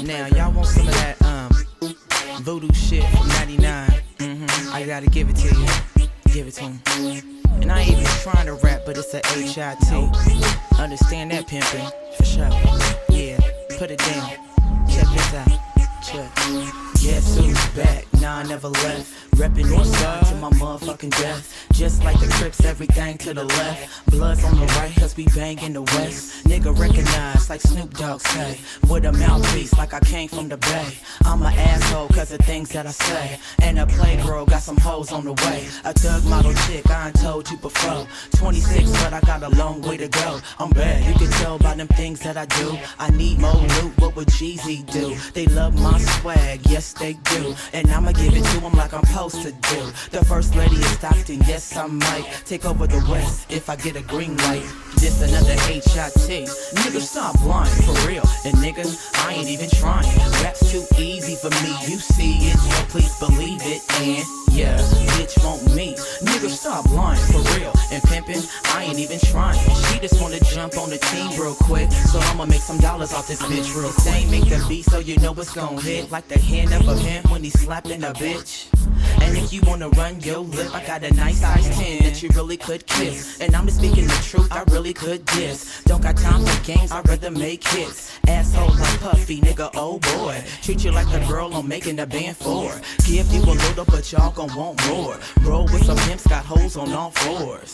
Now y'all want some of that voodoo shit from 99. I gotta give it to you. Give it to him. And I ain't even trying to rap, but it's a HIT. Understand that, pimpin'? For sure. Yeah, put it down. Check this out. Check. Guess who's back? Nah, I never left. Reppin' Northside to my motherfucking death. Just like the Crips, everything to the left. Bloods on the right, cause we bang in the west. Nigga recognized like Snoop Dogg say. With a mouthpiece like I came from the Bay. I'm an asshole cause of things that I say. And a playgirl got some hoes on the way. A thug model chick, I ain't told you before. 26, but I got a long way to go. I'm bad, you can tell by them things that I do. I need more loot, what would Jeezy do? They love my swag, yes they do. And I'ma give it to them like I'm supposed to do. The first lady is Stockton, yes I might take over the West if I get a green light. This another HIT. Nigga, stop lying, for real. And nigga, I ain't even trying. Rap's too easy for me, you see it, so please believe it. And yeah, bitch want me. Nigga, stop lying, for real. And pimpin', I ain't even trying. She just wanna jump on the team real quick, so I'ma make some dollars off this bitch real quick. They make the beat so you know it's gon' hit, like the hand of a pimp when he's slapping a bitch. And if you wanna run your lip, I got a nice size 10 that you really could kiss. And I'm just speaking the truth, I really could diss. Don't got time for games, I'd rather make hits. Asshole like Puffy, nigga, oh boy. Treat you like a girl I'm making a band for. Give you a little, but y'all gon' want more. Roll with some pimps, got hoes on all fours.